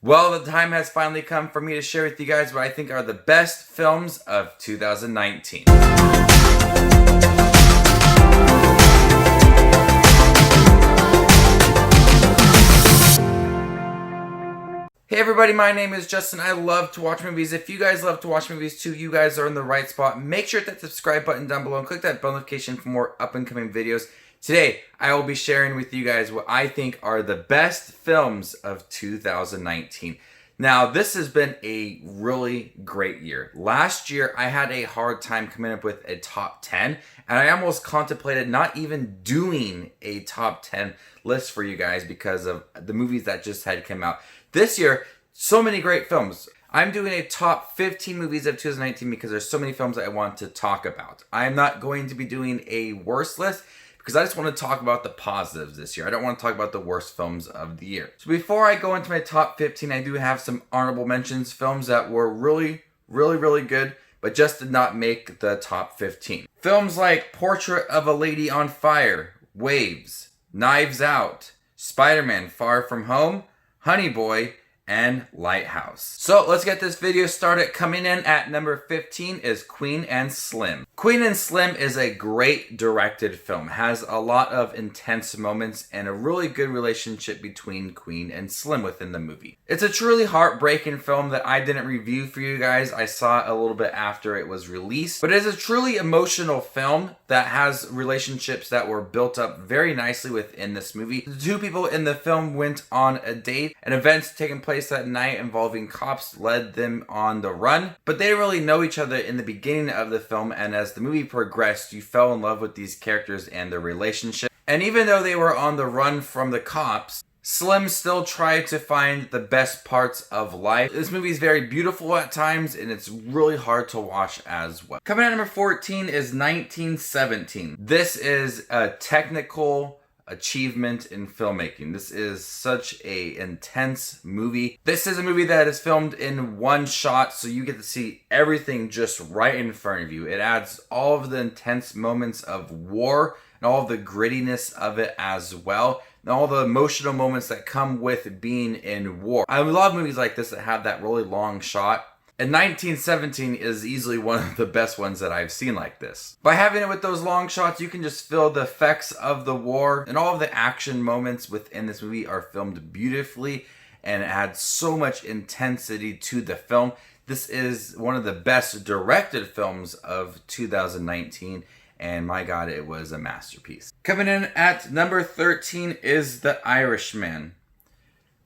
Well, the time has finally come for me to share with you guys what I think are the best films of 2019. Hey everybody, my name is Justin. I love to watch movies. If you guys love to watch movies too, you guys are in the right spot. Make sure to hit that subscribe button down below and click that bell notification for more up and coming videos. Today, I will be sharing with you guys what I think are the best films of 2019. Now, this has been a really great year. Last year, I had a hard time coming up with a top 10, and I almost contemplated not even doing a top 10 list for you guys because of the movies that just had come out. This year, so many great films. I'm doing a top 15 movies of 2019 because there's so many films that I want to talk about. I'm not going to be doing a worst list because I just want to talk about the positives this year. I don't want to talk about the worst films of the year. So before I go into my top 15, I do have some honorable mentions, films that were really good, but just did not make the top 15. Films like Portrait of a Lady on Fire, Waves, Knives Out, Spider-Man Far From Home, Honey Boy, and Lighthouse. So let's get this video started. Coming in at number 15 is Queen and Slim. Queen and Slim is a great directed film. It has a lot of intense moments and a really good relationship between Queen and Slim within the movie. It's a truly heartbreaking film that I didn't review for you guys. I saw it a little bit after it was released. But it is a truly emotional film that has relationships that were built up very nicely within this movie. The two people in the film went on a date, and events taking place that night involving cops led them on the run. But they didn't really know each other in the beginning of the film, and as the movie progressed, you fell in love with these characters and their relationship. And even though they were on the run from the cops, Slim still tried to find the best parts of life. This movie is very beautiful at times, and it's really hard to watch as well. Coming at number 14 is 1917. This is a technical achievement in filmmaking. This is such a intense movie. This is a movie that is filmed in one shot, so you get to see everything just right in front of you. It adds all of the intense moments of war and all of the grittiness of it as well, and all the emotional moments that come with being in war. I love movies like this that have that really long shot. And 1917 is easily one of the best ones that I've seen like this. By having it with those long shots, you can just feel the effects of the war, and all of the action moments within this movie are filmed beautifully and add so much intensity to the film. This is one of the best directed films of 2019, and my God, it was a masterpiece. Coming in at number 13 is The Irishman.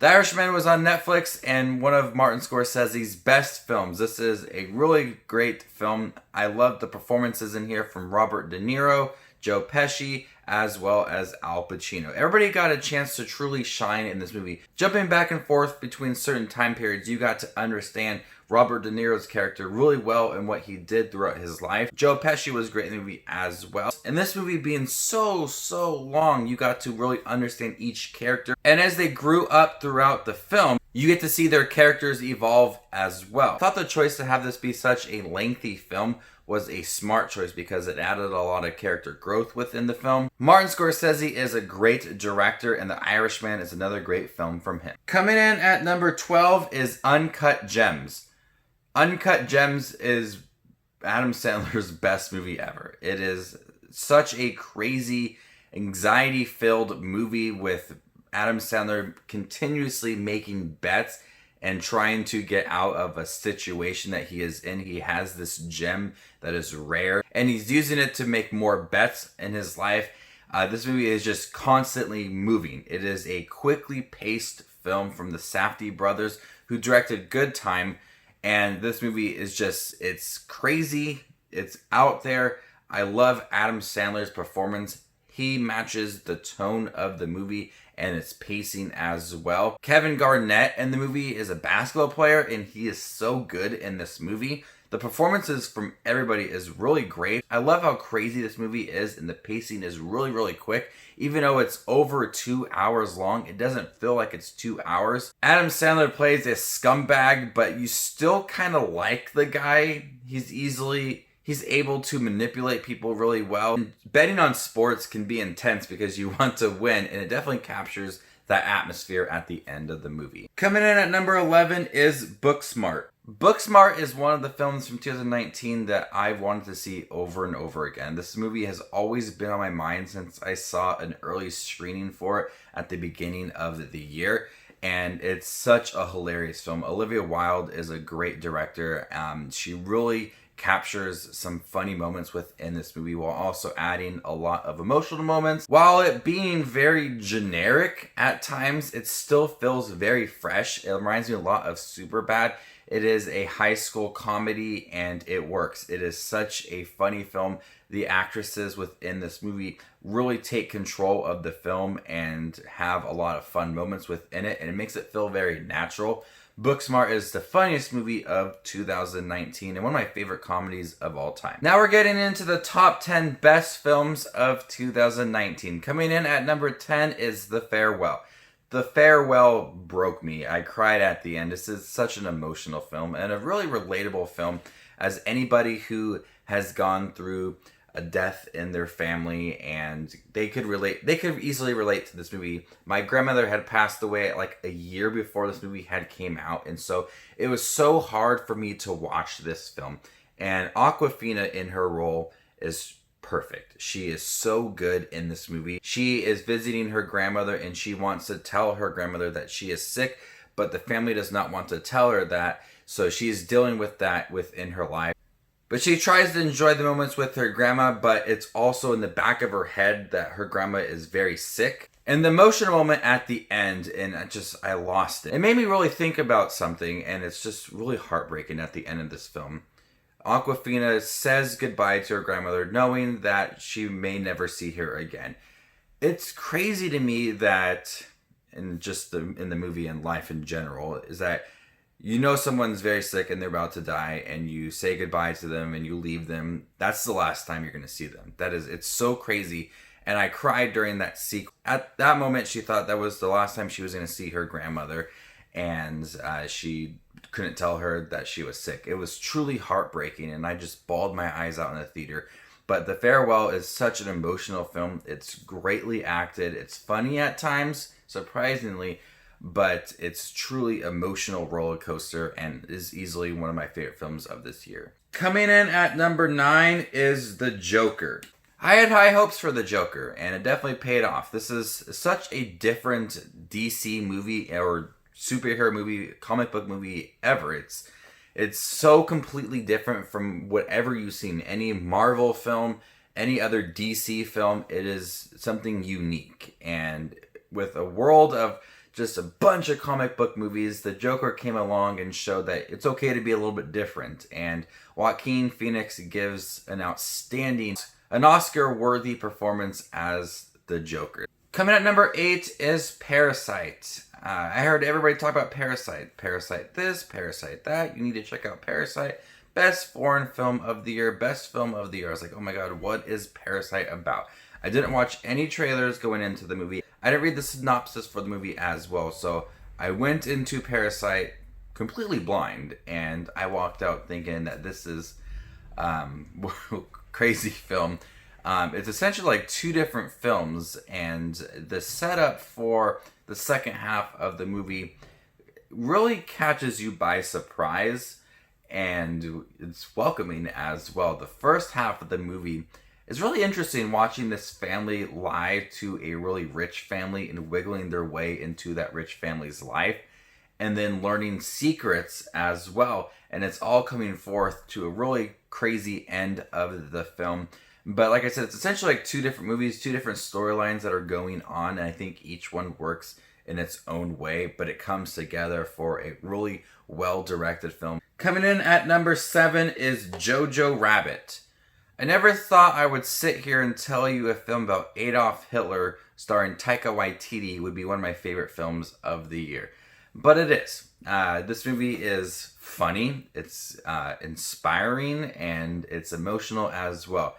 The Irishman was on Netflix and one of Martin Scorsese's best films. This is a really great film. I love the performances in here from Robert De Niro, Joe Pesci, as well as Al Pacino. Everybody got a chance to truly shine in this movie. Jumping back and forth between certain time periods, you got to understand Robert De Niro's character really well and what he did throughout his life. Joe Pesci was great in the movie as well. And this movie being so long, you got to really understand each character. And as they grew up throughout the film, you get to see their characters evolve as well. I thought the choice to have this be such a lengthy film was a smart choice because it added a lot of character growth within the film. Martin Scorsese is a great director, and The Irishman is another great film from him. Coming in at number 12 is Uncut Gems. Uncut Gems is Adam Sandler's best movie ever. It is such a crazy, anxiety-filled movie with Adam Sandler continuously making bets and trying to get out of a situation that he is in. He has this gem that is rare, and he's using it to make more bets in his life. This movie is just constantly moving. It is a quickly paced film from the Safdie brothers, who directed Good Time, and this movie is just, it's crazy, it's out there. I love Adam Sandler's performance. He matches the tone of the movie and its pacing as well. Kevin Garnett in the movie is a basketball player, and he is so good in this movie. The performances from everybody is really great. I love how crazy this movie is, and the pacing is really quick. Even though it's over 2 hours long, it doesn't feel like it's 2 hours. Adam Sandler plays a scumbag, but you still kind of like the guy. He's able to manipulate people really well. And betting on sports can be intense because you want to win, and it definitely captures that atmosphere at the end of the movie. Coming in at number 11 is Booksmart. Booksmart is one of the films from 2019 that I've wanted to see over and over again. This movie has always been on my mind since I saw an early screening for it at the beginning of the year. And it's such a hilarious film. Olivia Wilde is a great director. She really captures some funny moments within this movie while also adding a lot of emotional moments. While it being very generic at times, it still feels very fresh. It reminds me a lot of Superbad. It is a high school comedy and it works. It is such a funny film. The actresses within this movie really take control of the film and have a lot of fun moments within it, and it makes it feel very natural. Booksmart is the funniest movie of 2019 and one of my favorite comedies of all time. Now we're getting into the top 10 best films of 2019. Coming in at number 10 is The Farewell. The Farewell broke me. I cried at the end. This is such an emotional film and a really relatable film as anybody who has gone through a death in their family, and they could easily relate to this movie. My grandmother had passed away like a year before this movie had came out, and so it was so hard for me to watch this film. And Awkwafina in her role is perfect. She is so good in this movie. She is visiting her grandmother and she wants to tell her grandmother that she is sick, but the family does not want to tell her that, so she's dealing with that within her life. But she tries to enjoy the moments with her grandma, but it's also in the back of her head that her grandma is very sick. And the emotional moment at the end, and I lost it. It made me really think about something, and it's just really heartbreaking at the end of this film. Awkwafina says goodbye to her grandmother, knowing that she may never see her again. It's crazy to me that, in the movie and life in general, is that you know someone's very sick and they're about to die, and you say goodbye to them and you leave them. That's the last time you're going to see them. It's so crazy. And I cried during that sequence. At that moment, she thought that was the last time she was going to see her grandmother, and she couldn't tell her that she was sick. It was truly heartbreaking, and I just bawled my eyes out in the theater. But The Farewell is such an emotional film. It's greatly acted. It's funny at times, surprisingly, but it's truly emotional roller coaster and is easily one of my favorite films of this year. Coming in at number 9 is The Joker. I had high hopes for The Joker, and it definitely paid off. This is such a different DC movie or superhero movie, comic book movie ever. It's so completely different from whatever you've seen. Any Marvel film, any other DC film, it is something unique. And with a world of just a bunch of comic book movies, The Joker came along and showed that it's okay to be a little bit different. And Joaquin Phoenix gives an Oscar-worthy performance as the Joker. Coming at number 8 is Parasite. I heard everybody talk about Parasite. Parasite this, Parasite that. You need to check out Parasite. Best foreign film of the year, best film of the year. I was like, oh my god, what is Parasite about? I didn't watch any trailers going into the movie. I didn't read the synopsis for the movie as well. So I went into Parasite completely blind, and I walked out thinking that this is crazy film. It's essentially like two different films, and the setup for the second half of the movie really catches you by surprise, and it's welcoming as well. The first half of the movie is really interesting, watching this family lie to a really rich family and wiggling their way into that rich family's life, and then learning secrets as well. And it's all coming forth to a really crazy end of the film. But like I said, it's essentially like two different movies, two different storylines that are going on, and I think each one works in its own way, but it comes together for a really well-directed film. Coming in at number 7 is Jojo Rabbit. I never thought I would sit here and tell you a film about Adolf Hitler starring Taika Waititi would be one of my favorite films of the year. But it is. This movie is funny, it's inspiring, and it's emotional as well.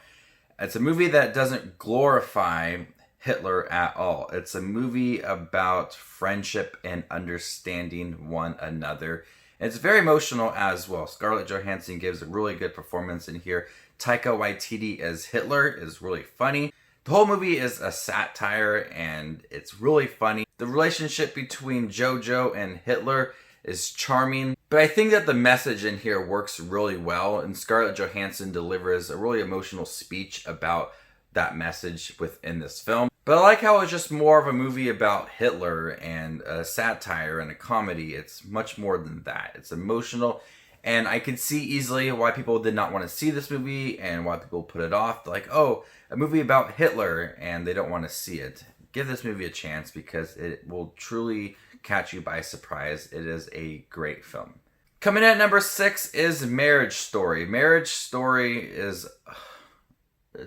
It's a movie that doesn't glorify Hitler at all. It's a movie about friendship and understanding one another. It's very emotional as well. Scarlett Johansson gives a really good performance in here. Taika Waititi as Hitler is really funny. The whole movie is a satire and it's really funny. The relationship between Jojo and Hitler is charming, but I think that the message in here works really well, and Scarlett Johansson delivers a really emotional speech about that message within this film. But I like how it's just more of a movie about Hitler and a satire and a comedy. It's much more than that. It's emotional, and I could see easily why people did not want to see this movie and why people put it off. They're like, oh, a movie about Hitler, and they don't want to see it. Give this movie a chance because it will truly catch you by surprise. It is a great film. Coming in at number 6 is Marriage Story. Marriage Story is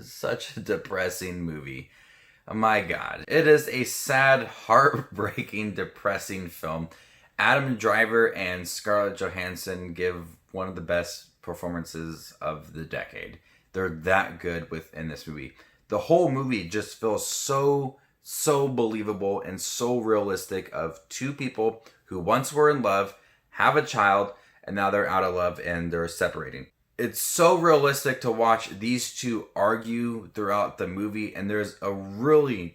such a depressing movie. Oh my God. It is a sad, heartbreaking, depressing film. Adam Driver and Scarlett Johansson give one of the best performances of the decade. They're that good within this movie. The whole movie just feels so believable and so realistic of two people who once were in love, have a child, and now they're out of love and they're separating. It's so realistic to watch these two argue throughout the movie, and there's a really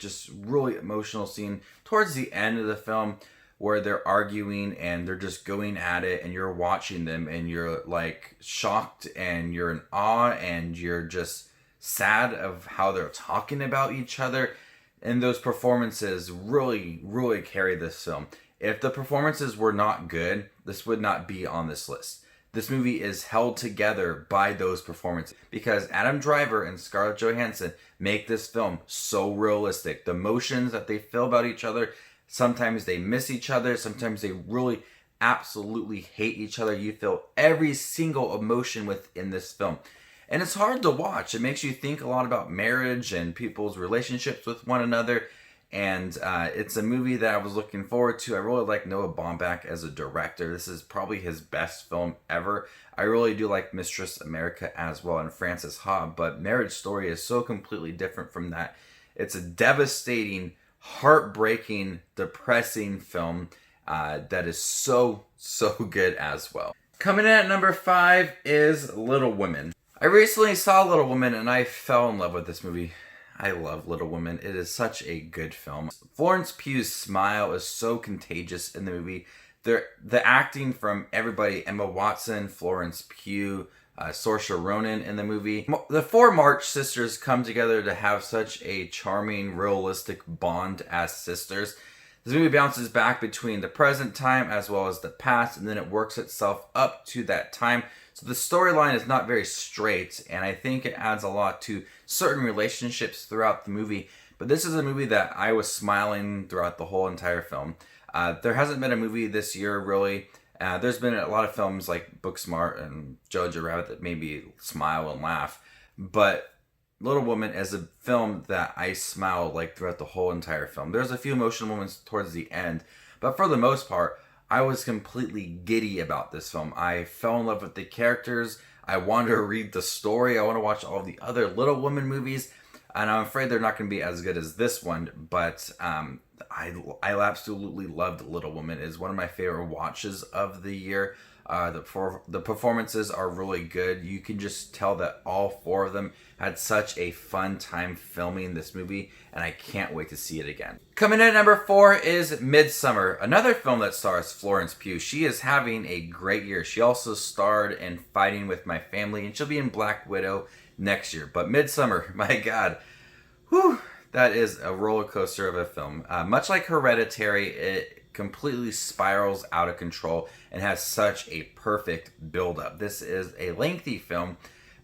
emotional scene towards the end of the film where they're arguing and they're just going at it, and you're watching them and you're like shocked and you're in awe and you're just sad of how they're talking about each other. And those performances really carry this film. If the performances were not good, this would not be on this list. This movie is held together by those performances because Adam Driver and Scarlett Johansson make this film so realistic. The emotions that they feel about each other, sometimes they miss each other, sometimes they really absolutely hate each other. You feel every single emotion within this film. And it's hard to watch. It makes you think a lot about marriage and people's relationships with one another. And it's a movie that I was looking forward to. I really like Noah Baumbach as a director. This is probably his best film ever. I really do like Mistress America as well and Frances Ha. But Marriage Story is so completely different from that. It's a devastating, heartbreaking, depressing film that is so good as well. Coming in at number 5 is Little Women. I recently saw Little Women and I fell in love with this movie. I love Little Women. It is such a good film. Florence Pugh's smile is so contagious in the movie. The acting from everybody, Emma Watson, Florence Pugh, Saoirse Ronan in the movie. The 4 March sisters come together to have such a charming, realistic bond as sisters. This movie bounces back between the present time as well as the past, and then it works itself up to that time. So the storyline is not very straight, and I think it adds a lot to certain relationships throughout the movie. But this is a movie that I was smiling throughout the whole entire film. There hasn't been a movie this year, really. There's been a lot of films like Booksmart and Jojo Rabbit that made me smile and laugh. But Little Woman is a film that I smiled like throughout the whole entire film. There's a few emotional moments towards the end, but for the most part, I was completely giddy about this film. I fell in love with the characters. I wanted to read the story. I want to watch all the other Little Women movies, and I'm afraid they're not going to be as good as this one, but I absolutely loved Little Women. It is one of my favorite watches of the year. The performances are really good. You can just tell that all 4 of them had such a fun time filming this movie, and I can't wait to see it again. Coming in at number 4 is Midsommar, another film that stars Florence Pugh. She is having a great year. She also starred in Fighting With My Family, and she'll be in Black Widow next year. But Midsommar, my God, whew, that is a roller coaster of a film. Much like Hereditary, it completely spirals out of control and has such a perfect build-up. This is a lengthy film,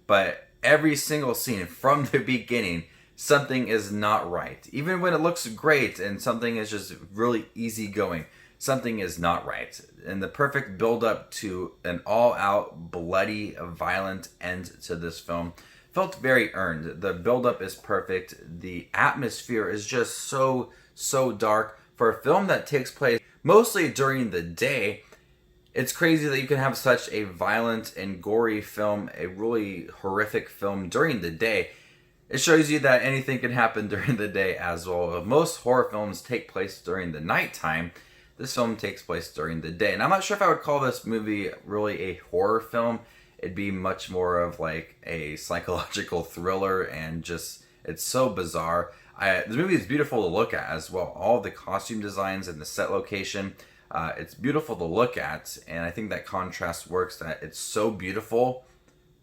but every single scene from the beginning, something is not right. Even when it looks great and something is just really easygoing, something is not right. And the perfect build-up to an all-out, bloody, violent end to this film felt very earned. The build-up is perfect. The atmosphere is just so dark. For a film that takes place mostly during the day, it's crazy that you can have such a violent and gory film, a really horrific film during the day. It shows you that anything can happen during the day as well. Most horror films take place during the nighttime. This film takes place during the day. And I'm not sure if I would call this movie really a horror film. It'd be much more of like a psychological thriller and just It's so bizarre. The movie is beautiful to look at as well. All the costume designs and the set location, it's beautiful to look at, and I think that contrast works. That it's so beautiful,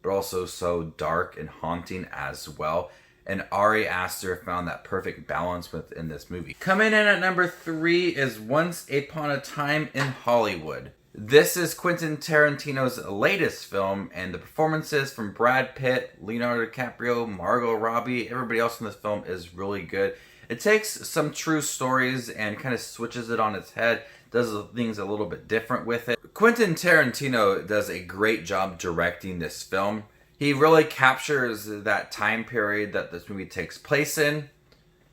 but also so dark and haunting as well. And Ari Aster found that perfect balance within this movie. Coming in at number 3 is Once Upon a Time in Hollywood. This is Quentin Tarantino's latest film, and the performances from Brad Pitt, Leonardo DiCaprio, Margot Robbie, everybody else in this film is really good. It takes some true stories and kind of switches it on its head, does things a little bit different with it. Quentin Tarantino does a great job directing this film. He really captures that time period that this movie takes place in.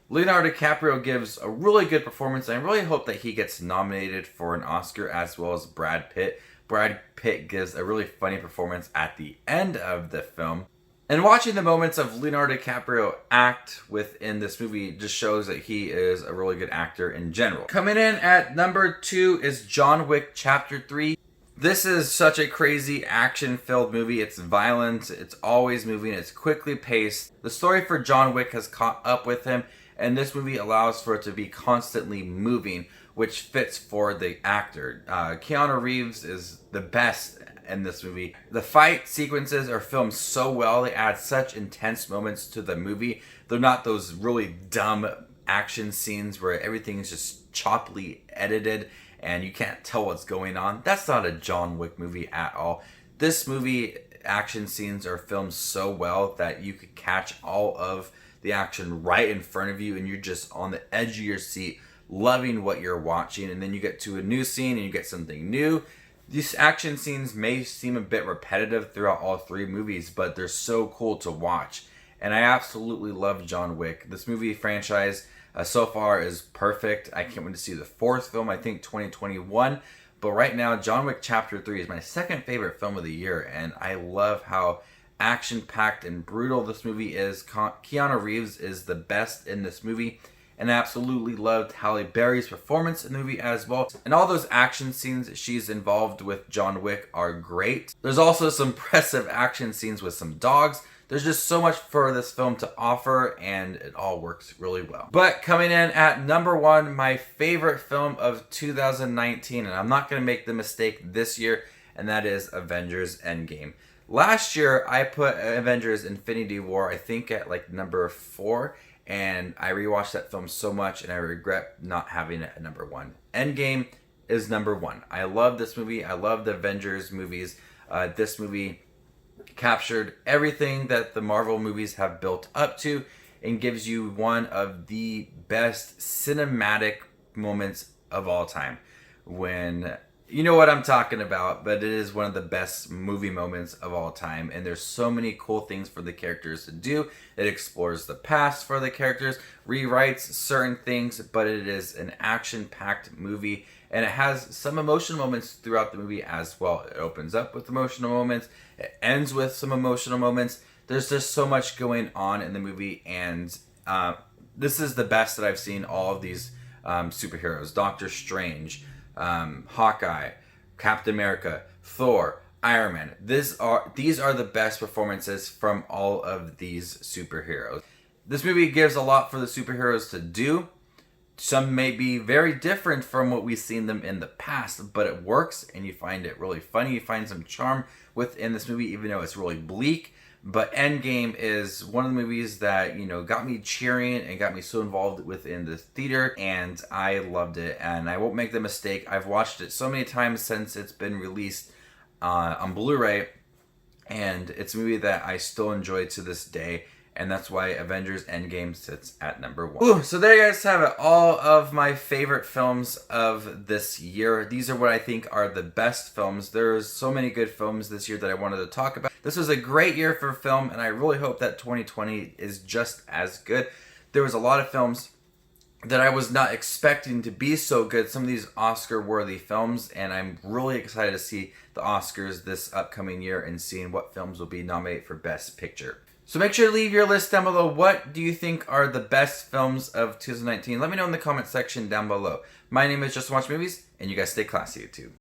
Leonardo DiCaprio gives a really good performance, and I really hope that he gets nominated for an Oscar, as well as Brad Pitt. Brad Pitt gives a really funny performance at the end of the film. And watching the moments of Leonardo DiCaprio act within this movie just shows that he is a really good actor in general. Coming in at number 2 is John Wick Chapter 3. This is such a crazy action-filled movie. It's violent, it's always moving, it's quickly paced. The story for John Wick has caught up with him, and this movie allows for it to be constantly moving, which fits for the actor. Keanu Reeves is the best in this movie. The fight sequences are filmed so well, they add such intense moments to the movie. They're not those really dumb action scenes where everything is just choppily edited and you can't tell what's going on. That's not a John Wick movie at all. This movie, action scenes are filmed so well that you could catch all of the action right in front of you, and you're just on the edge of your seat, loving what you're watching. And then you get to a new scene and you get something new. These action scenes may seem a bit repetitive throughout all 3 movies, but they're so cool to watch. And I absolutely love John Wick. This movie franchise so far is perfect. I can't wait to see the 4th film, I think 2021. But right now, John Wick Chapter 3 is my second favorite film of the year, and I love how action-packed and brutal this movie is. Keanu Reeves is the best in this movie, and I absolutely loved Halle Berry's performance in the movie as well. And all those action scenes she's involved with John Wick are great. There's also some impressive action scenes with some dogs. There's just so much for this film to offer, and it all works really well. But coming in at number 1, my favorite film of 2019, and I'm not going to make the mistake this year, and that is Avengers Endgame. Last year, I put Avengers Infinity War, I think, at like number 4, and I rewatched that film so much, and I regret not having it at number 1. Endgame is number 1. I love this movie. I love the Avengers movies. This movie captured everything that the Marvel movies have built up to and gives you one of the best cinematic moments of all time. When you know what I'm talking about, but it is one of the best movie moments of all time, and there's so many cool things for the characters to do. It explores the past for the characters, rewrites certain things, but it is an action-packed movie, and it has some emotional moments throughout the movie as well. It opens up with emotional moments, it ends with some emotional moments. There's just so much going on in the movie, and this is the best that I've seen all of these superheroes. Doctor Strange, Hawkeye, Captain America, Thor, Iron Man. These are the best performances from all of these superheroes. This movie gives a lot for the superheroes to do. Some may be very different from what we've seen them in the past, but it works, and you find it really funny. You find some charm within this movie, even though it's really bleak. But Endgame is one of the movies that, got me cheering and got me so involved within the theater, and I loved it. And I won't make the mistake. I've watched it so many times since it's been released on Blu-ray, and it's a movie that I still enjoy to this day. And that's why Avengers Endgame sits at number 1. Ooh, so there you guys have it. All of my favorite films of this year. These are what I think are the best films. There's so many good films this year that I wanted to talk about. This was a great year for film, and I really hope that 2020 is just as good. There was a lot of films that I was not expecting to be so good. Some of these Oscar-worthy films, and I'm really excited to see the Oscars this upcoming year and seeing what films will be nominated for Best Picture. So make sure to leave your list down below. What do you think are the best films of 2019? Let me know in the comment section down below. My name is Just Watch Movies, and you guys stay classy, YouTube.